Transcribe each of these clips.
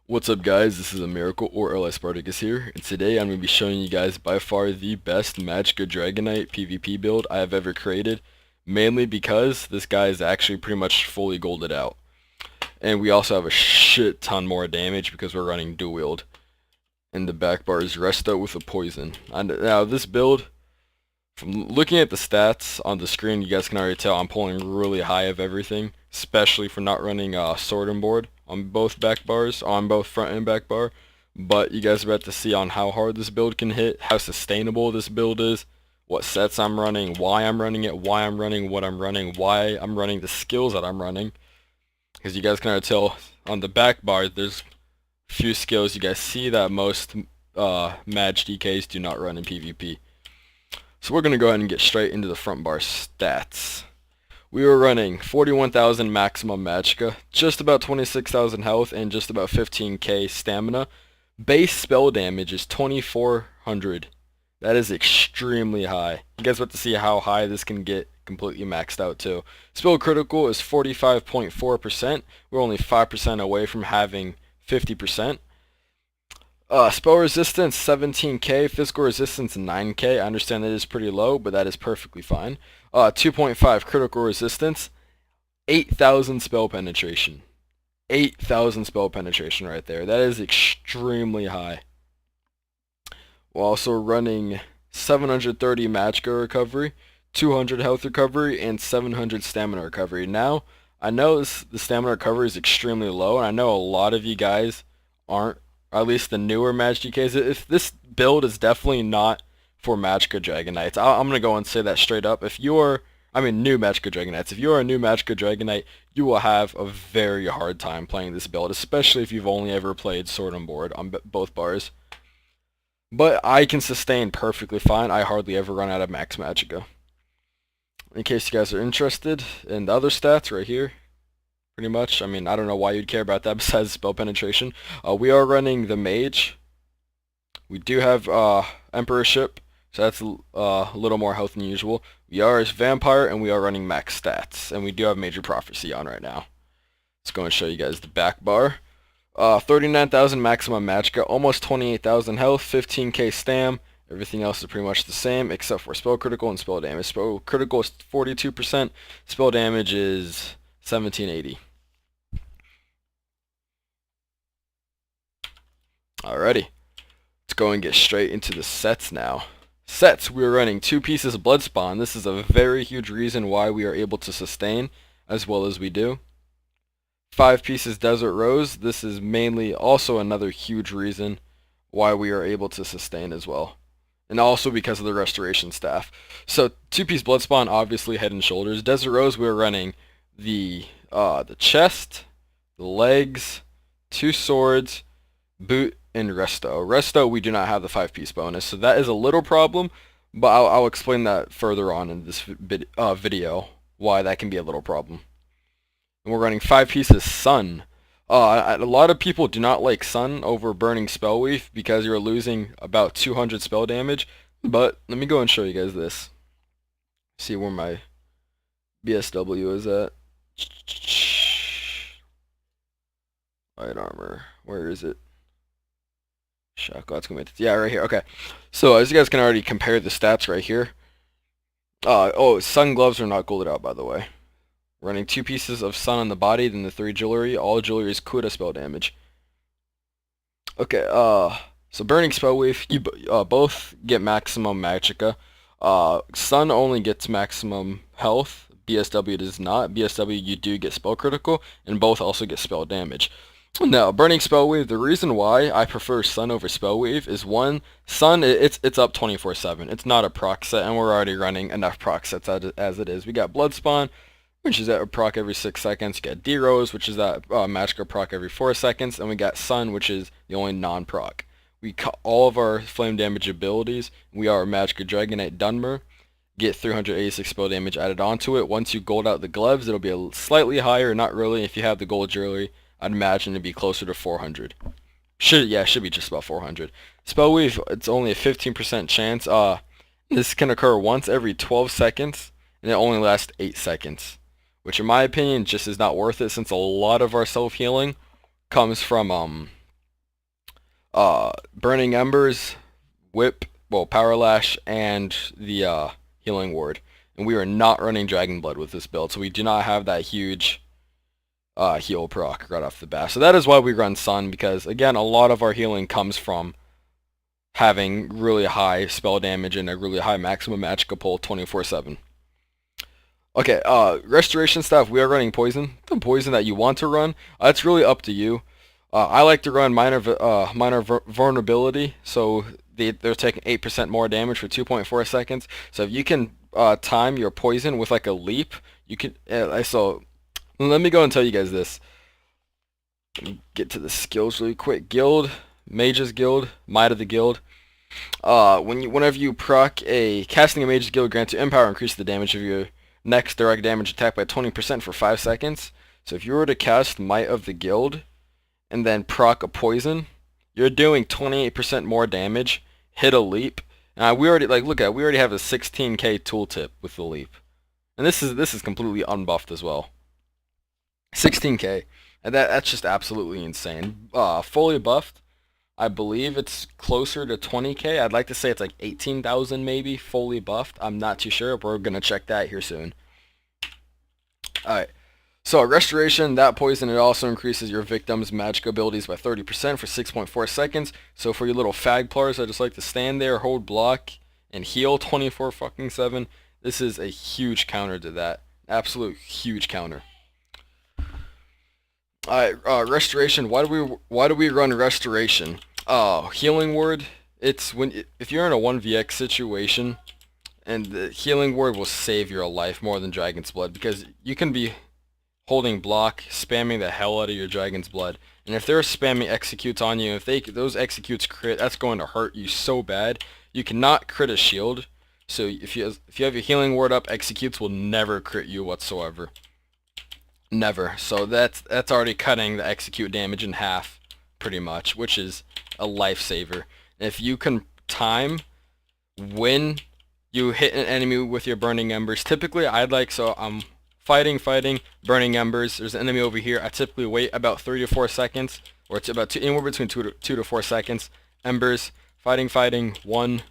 What's up guys, this is a Miracle or LS Spartacus here, and today I'm going to be showing you guys by far the best Magicka Dragonknight PvP build I have ever created, mainly because this guy is actually pretty much fully golded out. And we also have a shit ton more damage because we're running dual wield. And the back bar is Resto with a poison. Now this build, from looking at the stats on the screen, you guys can already tell I'm pulling really high of everything, especially for not running sword and board on both back bars, on both front and back bar. But you guys are about to see on how hard this build can hit, how sustainable this build is, what sets I'm running, why I'm running it, why I'm running what I'm running, why I'm running the skills that I'm running. Because you guys can already tell on the back bar, there's a few skills you guys see that most Mag DKs do not run in PvP. So we're going to go ahead and get straight into the front bar stats. We were running 41,000 maximum Magicka, just about 26,000 health, and just about 15k stamina. Base spell damage is 2,400. That is extremely high. You guys about to see how high this can get completely maxed out too. Spell critical is 45.4%. We're only 5% away from having 50%. Spell resistance 17k, physical resistance 9k. I understand that is pretty low, but that is perfectly fine. 2.5 critical resistance, 8,000 spell penetration. 8,000 spell penetration right there. That is extremely high. We're also running 730 Magicka recovery, 200 health recovery, and 700 stamina recovery. Now, I know the stamina recovery is extremely low, and I know a lot of you guys aren't, or at least the newer Magickas. If this build is definitely not for Magicka Dragonknights, I'm gonna go and say that straight up. If you're, new Magicka Dragonknights. If you're a new Magicka Dragonknight, you will have a very hard time playing this build, especially if you've only ever played sword and board on both bars. But I can sustain perfectly fine. I hardly ever run out of max Magicka. In case you guys are interested in the other stats right here, pretty much. I don't know why you'd care about that besides spell penetration. We are running the mage. We do have emperorship, so that's a little more health than usual. We are a vampire, and we are running max stats, and we do have major prophecy on right now. Let's go and show you guys the back bar. 39,000 maximum Magicka, almost 28,000 health, 15k stam. Everything else is pretty much the same except for spell critical and spell damage. Spell critical is 42%, spell damage is 1780. Alrighty, let's go and get straight into the sets now. Sets, we're running 2 pieces of blood spawn. This is a very huge reason why we are able to sustain as well as we do. 5 pieces desert rose. This is mainly also another huge reason why we are able to sustain as well. And also because of the restoration staff. So 2-piece blood spawn, obviously head and shoulders. Desert rose, we're running the chest, the legs, 2 swords, boot, and resto. Resto, we do not have the 5-piece bonus, so that is a little problem, but I'll explain that further on in this video, why that can be a little problem. And we're running 5 pieces sun. A lot of people do not like sun over burning spellweave because you're losing about 200 spell damage, but let me go and show you guys this. See where my BSW is at. Light armor, where is it? Shotgun's gonna be, yeah, right here. Okay, so as you guys can already compare the stats right here. Oh, sun gloves are not golded out, by the way. Running 2 pieces of sun on the body, then the 3 jewelry. All jewelry is Kuda spell damage. Okay, so burning spellweave, you both get maximum Magicka. Sun only gets maximum health. BSW does not. BSW you do get spell critical, and both also get spell damage. Now, burning spellweave, the reason why I prefer sun over spellweave is one, sun it's up 24/7. It's not a proc set, and we're already running enough proc sets as it is. We got blood spawn, which is at proc every 6 seconds. You got D-Rose, which is that Magicka proc every 4 seconds. And we got Sun, which is the only non-proc. We cut all of our flame damage abilities. We are Magicka Dragonknight Dunmer. Get 386 spell damage added onto it. Once you gold out the gloves, it'll be a slightly higher, not really. If you have the gold jewelry, I'd imagine it'd be closer to 400. Should be just about 400. Spellweave, it's only a 15% chance. This can occur once every 12 seconds, and it only lasts 8 seconds. Which in my opinion just is not worth it, since a lot of our self-healing comes from Burning Embers, Whip, well, Power Lash, and the Healing Ward. And we are not running Dragon Blood with this build, so we do not have that huge heal proc right off the bat. So that is why we run Sun, because again, a lot of our healing comes from having really high spell damage and a really high maximum Magicka pull 24/7. Okay, restoration stuff, we are running Poison. The Poison that you want to run, it's really up to you. I like to run minor vulnerability, so they're taking 8% more damage for 2.4 seconds. So if you can time your poison with like a leap, you can. So let me go and tell you guys this. Let me get to the skills really quick. Guild, Mage's Guild, Might of the Guild. Whenever you proc casting a Mage's Guild grants you empower, increase the damage of your next direct damage attack by 20% for 5 seconds. So if you were to cast Might of the Guild and then proc a poison, you're doing 28% more damage, hit a leap. We already we already have a 16k tooltip with the leap. And this is completely unbuffed as well. 16k. And that's just absolutely insane. Fully buffed, I believe it's closer to 20k. I'd like to say it's like 18,000 maybe, fully buffed. I'm not too sure, but we're going to check that here soon. Alright. So restoration, that poison, it also increases your victim's magic abilities by 30% for 6.4 seconds. So for you little fag players that just like to stand there, hold block, and heal 24/7, this is a huge counter to that. Absolute huge counter. Alright, restoration. Why do we run restoration? Healing ward. It's if you're in a 1vx situation, and the healing ward will save your life more than Dragon's Blood, because you can be holding block, spamming the hell out of your Dragon's Blood, and if they're spamming executes on you, if those executes crit, that's going to hurt you so bad. You cannot crit a shield, so if you have your healing ward up, executes will never crit you whatsoever. Never. So that's already cutting the execute damage in half, pretty much, which is a lifesaver. If you can time when you hit an enemy with your Burning Embers, typically I'm fighting, Burning Embers, there's an enemy over here, I typically wait about 3 to 4 seconds, or it's about anywhere between 2 to 4 seconds, Embers, fighting, 1,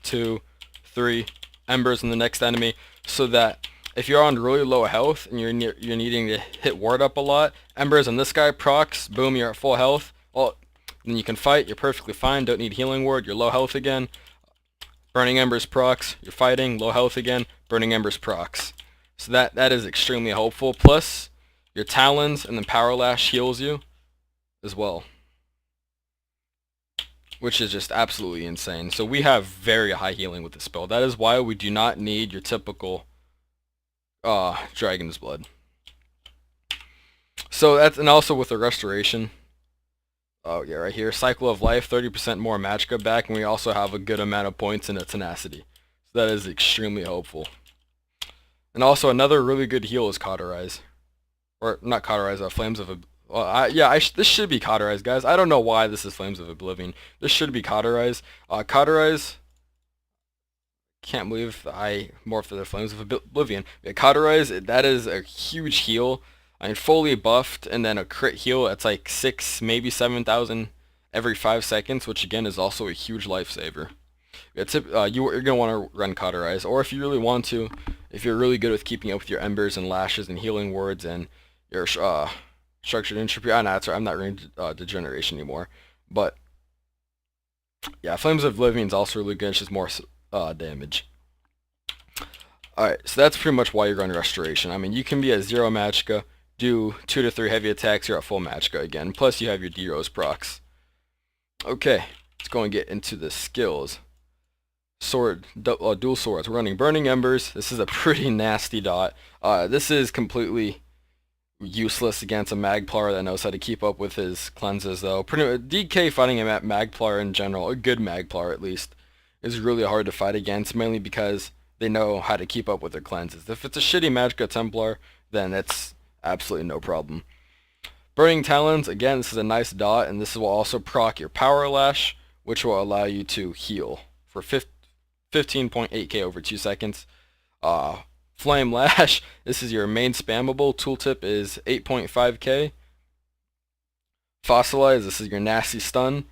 2, 3, Embers on the next enemy, so that if you're on really low health and you're needing to hit ward up a lot, Embers on this guy procs, boom, you're at full health. Well, then you can fight, you're perfectly fine, don't need healing ward, you're low health again. Burning Embers procs, you're fighting, low health again, Burning Embers procs. So that is extremely helpful. Plus, your Talons and then Power Lash heals you as well, which is just absolutely insane. So we have very high healing with this spell. That is why we do not need your typical Dragon's Blood. So and also with the restoration. Oh yeah, right here, Cycle of Life, 30% more Magicka back, and we also have a good amount of points in a Tenacity. So that is extremely helpful. And also another really good heal is Cauterize. Or not Cauterize, Flames of this should be Cauterize, guys. I don't know why this is Flames of Oblivion. This should be Cauterize. Cauterize, can't believe I morphed to the Flames of Oblivion. Yeah, Cauterize, that is a huge heal. I mean, fully buffed, and then a crit heal, it's like 6, maybe 7,000 every 5 seconds, which again is also a huge lifesaver. You're going to want to run Cauterize, or if you really want to, if you're really good with keeping up with your Embers and Lashes and healing wards and your Structured Entropy, that's right, I'm not running Degeneration anymore, but yeah, Flames of Oblivion is also really good, it's just more damage. Alright, so that's pretty much why you're running Restoration. I mean, you can be at 0 Magicka, do 2 to 3 heavy attacks, you're at full Magicka again, plus you have your D-Rose procs. Okay, let's go and get into the skills. Dual swords. We're running Burning Embers. This is a pretty nasty dot. This is completely useless against a Magplar that knows how to keep up with his cleanses, though. DK fighting a Magplar in general, a good Magplar at least, is really hard to fight against, mainly because they know how to keep up with their cleanses. If it's a shitty Magicka Templar, then it's absolutely no problem. Burning Talons, again, this is a nice dot, and this will also proc your Power Lash, which will allow you to heal for 15.8k over 2 seconds. Flame Lash, this is your main spammable. Tooltip is 8.5k. Fossilize, this is your nasty stun.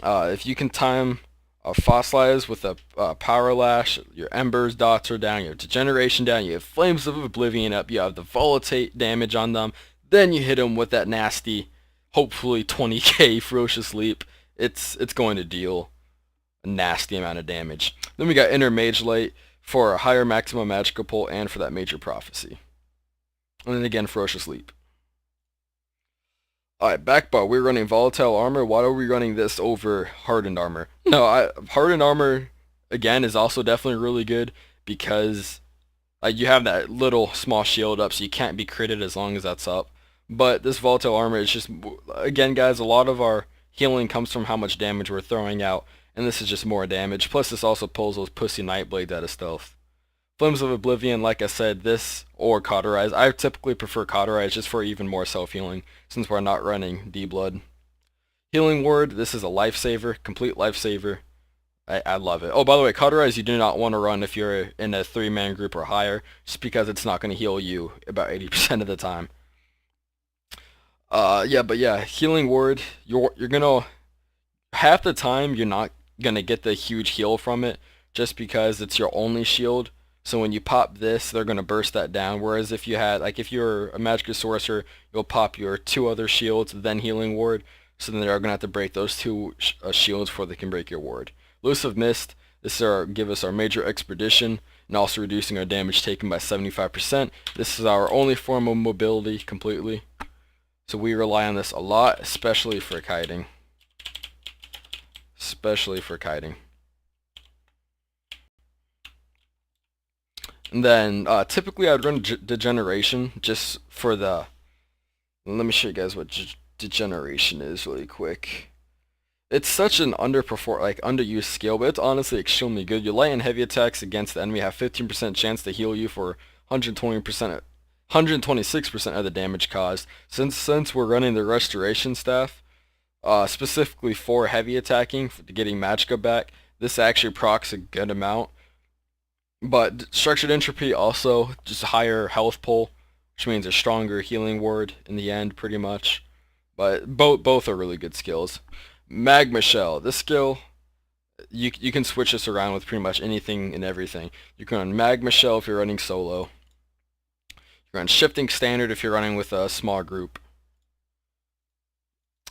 If you can time fossilize with a power lash, your embers dots are down, your degeneration down, you have flames of oblivion up, you have the volatate damage on them, then you hit them with that nasty, hopefully 20k ferocious leap. It's going to deal a nasty amount of damage. Then we got inner mage light for a higher maximum magical pull and for that major prophecy. And then again ferocious leap. Alright, backbar, we're running volatile armor. Why are we running this over hardened armor? No, hardened armor, again, is also definitely really good because you have that little small shield up, so you can't be critted as long as that's up. But this volatile armor is just, again, guys, a lot of our healing comes from how much damage we're throwing out, and this is just more damage. Plus, this also pulls those pussy nightblades out of stealth. Flames of Oblivion, like I said, this or Cauterize. I typically prefer Cauterize just for even more self-healing, since we're not running D-Blood. Healing Word, this is a lifesaver, complete lifesaver. I love it. Oh, by the way, Cauterize you do not want to run if you're in a 3-man group or higher, just because it's not going to heal you about 80% of the time. Yeah, Healing Word, you're gonna, half the time you're not gonna get the huge heal from it, just because it's your only shield. So when you pop this, they're gonna burst that down. Whereas if you had, like, if you're a Magicka sorcerer, you'll pop your 2 other shields, then Healing Ward. So then they're gonna have to break those 2 shields before they can break your ward. Elusive Mist, this is give us our major expedition, and also reducing our damage taken by 75%. This is our only form of mobility completely. So we rely on this a lot, especially for kiting. Especially for kiting. And then typically I'd run Degeneration just for the... Let me show you guys what Degeneration is really quick. It's such an underused skill, but it's honestly extremely good. Your light and heavy attacks against the enemy have 15% chance to heal you for 126% of the damage caused. Since we're running the Restoration Staff, specifically for heavy attacking, for getting Magicka back, this actually procs a good amount. But Structured Entropy also, just a higher health pull, which means a stronger healing ward in the end, pretty much. But both are really good skills. Magma Shell, this skill, you can switch this around with pretty much anything and everything. You can run Magma Shell if you're running solo. You can run Shifting Standard if you're running with a small group.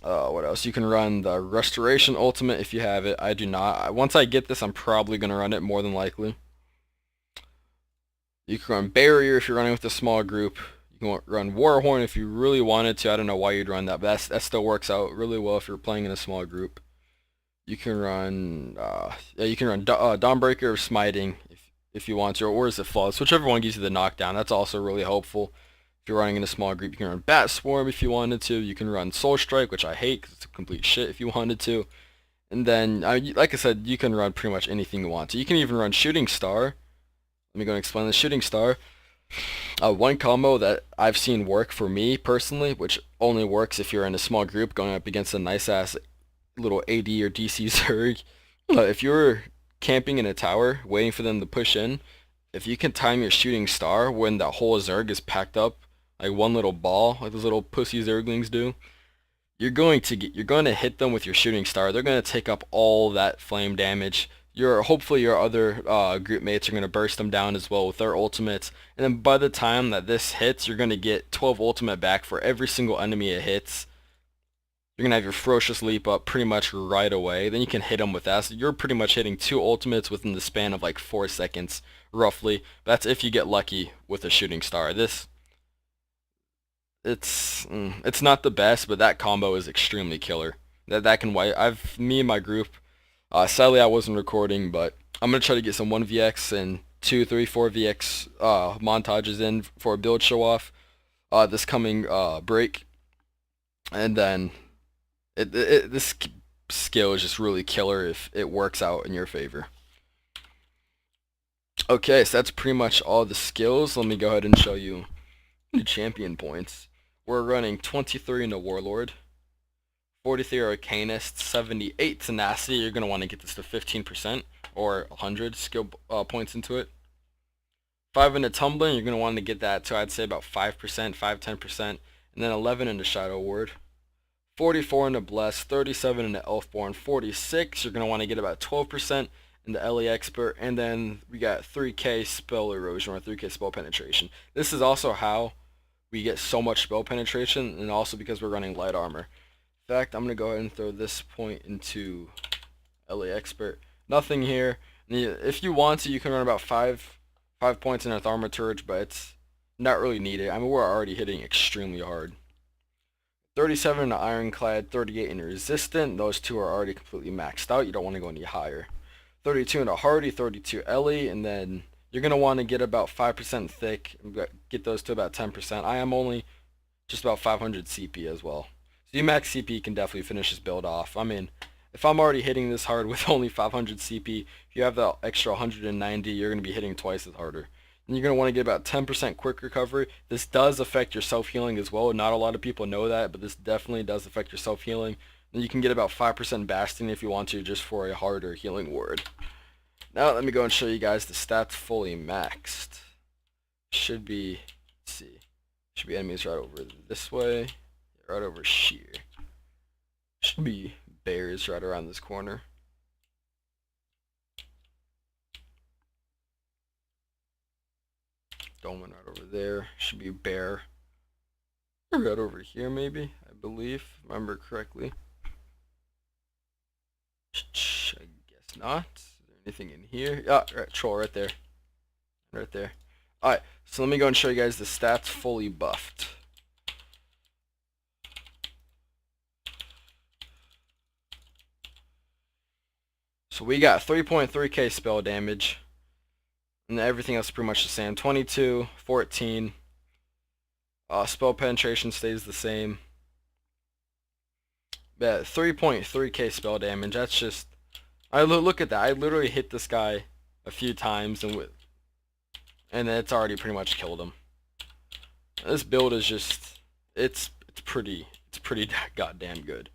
What else? You can run the Restoration Ultimate if you have it. I do not. Once I get this, I'm probably going to run it more than likely. You can run Barrier if you're running with a small group. You can run Warhorn if you really wanted to. I don't know why you'd run that, but that still works out really well if you're playing in a small group. You can run Dawnbreaker or Smiting if you want to, or is it Flawless? Whichever one gives you the knockdown. That's also really helpful. If you're running in a small group, you can run Bat Swarm if you wanted to. You can run Soul Strike, which I hate because it's complete shit if you wanted to. And then, like I said, you can run pretty much anything you want to. You can even run Shooting Star. Let me go and explain the Shooting Star. One combo that I've seen work for me personally, which only works if you're in a small group going up against a nice ass little AD or DC Zerg. If you're camping in a tower waiting for them to push in, if you can time your Shooting Star when that whole Zerg is packed up like one little ball, like those little pussy Zerglings do, you're going to hit them with your Shooting Star. They're going to take up all that flame damage. Hopefully your other group mates are going to burst them down as well with their ultimates, and then by the time that this hits, you're going to get 12 ultimate back for every single enemy it hits. You're going to have your Ferocious Leap up pretty much right away. Then you can hit them with that. So you're pretty much hitting 2 ultimates within the span of like 4 seconds, roughly. That's if you get lucky with a Shooting Star. It's not the best, but that combo is extremely killer. That can wipe. Me and my group. Sadly, I wasn't recording, but I'm gonna try to get some 1vx and 2, 3, 4vx montages in for a build show off this coming break, and then this skill is just really killer if it works out in your favor. Okay, so that's pretty much all the skills. Let me go ahead and show you the champion points. We're running 23 in the Warlord, 43 Arcanist, 78 Tenacity. You're going to want to get this to 15% or 100 skill points into it. 5 in the Tumbling, you're going to want to get that to, I'd say, about 5%, 5-10%. And then 11 in the Shadow Ward. 44 in the Bless, 37 in the Elfborn, 46. You're going to want to get about 12% in the LE Expert, and then we got 3k Spell Erosion or 3k Spell Penetration. This is also how we get so much spell penetration, and also because we're running light armor. In fact, I'm going to go ahead and throw this point into LE Expert. Nothing here. If you want to, you can run about 5 points in Earth Armor Turret, but it's not really needed. I mean, we're already hitting extremely hard. 37 in the Ironclad, 38 in the Resistant. Those two are already completely maxed out. You don't want to go any higher. 32 in the Hardy, 32 LE, and then you're going to want to get about 5% thick, get those to about 10%. I am only just about 500 CP as well. So you max CP, you can definitely finish this build off. I mean, if I'm already hitting this hard with only 500 CP, if you have that extra 190, you're going to be hitting twice as harder. And you're going to want to get about 10% quick recovery. This does affect your self-healing as well. Not a lot of people know that, but this definitely does affect your self-healing. And you can get about 5% Bastion if you want to, just for a harder healing ward. Now let me go and show you guys the stats fully maxed. Should be, let's see, should be enemies right over this way, right over here. Should be bears right around this corner. Dolmen right over there. Should be a bear right over here maybe, I believe, if I remember correctly. I guess not. Anything in here? Ah, right, troll right there. Right there. Alright, so let me go and show you guys the stats fully buffed. So we got 3.3k spell damage. And everything else is pretty much the same. 22, 14. Spell penetration stays the same. But 3.3k spell damage, that's just... look at that. I literally hit this guy a few times and it's already pretty much killed him. This build is just it's pretty goddamn good.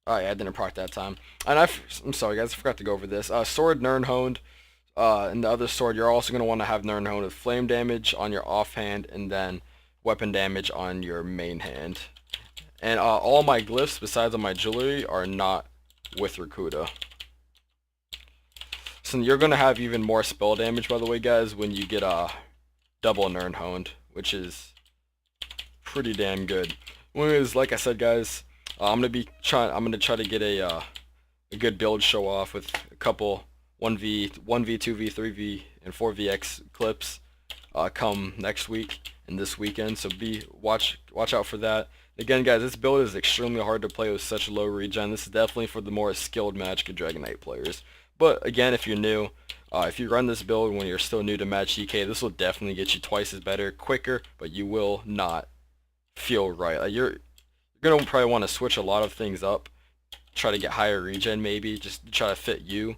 Oh yeah, I didn't proc that time. And I'm sorry guys, I forgot to go over this. Sword Nirnhoned, and the other sword you're also gonna want to have Nirnhoned with flame damage on your offhand and then weapon damage on your main hand. And all my glyphs besides on my jewelry are not with Rakuda. So you're gonna have even more spell damage, by the way guys, when you get double Nirnhoned, which is pretty damn good. Anyways, like I said guys, I'm gonna try to get a good build show off with a couple 1v, 2v, 3v, and 4vx clips come next week and this weekend, so watch out for that. Again guys, this build is extremely hard to play with such low regen. This is definitely for the more skilled Magicka Dragonknight players. But again, if you're new, if you run this build when you're still new to Magicka, this will definitely get you twice as better, quicker, but you will not feel right. Like you're gonna probably want to switch a lot of things up, try to get higher regen maybe, just to try to fit you.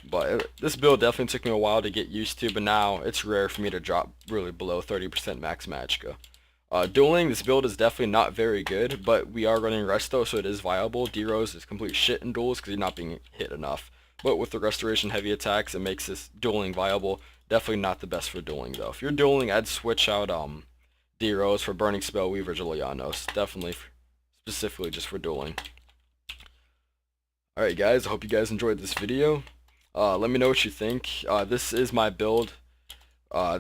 But this build definitely took me a while to get used to, but now it's rare for me to drop really below 30% max Magicka. Dueling, this build is definitely not very good, but we are running Resto, so it is viable. D-Rose is complete shit in duels because you're not being hit enough. But with the Restoration heavy attacks, it makes this dueling viable. Definitely not the best for dueling though. If you're dueling, I'd switch out D-Rose for Burning Spell Weaver Julianos. Definitely, specifically just for dueling. Alright guys, I hope you guys enjoyed this video. Let me know what you think. This is my build.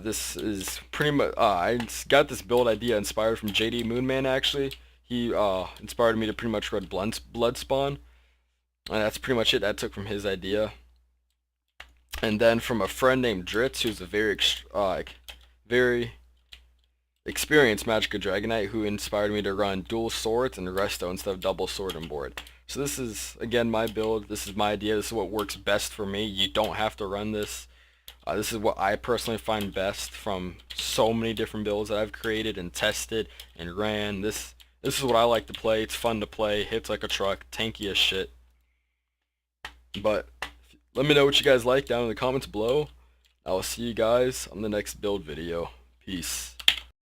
This is pretty much, I got this build idea inspired from JD Moonman actually. He inspired me to pretty much run Blood Spawn. And that's pretty much it. I took from his idea. And then from a friend named Dritz, who's a very experienced Magicka Dragonknight, who inspired me to run dual swords and resto instead of double sword and board. So this is, again, my build. This is my idea. This is what works best for me. You don't have to run this. This is what I personally find best from so many different builds that I've created and tested and ran. This is what I like to play. It's fun to play. Hits like a truck. Tanky as shit. But let me know what you guys like down in the comments below. I will see you guys on the next build video. Peace.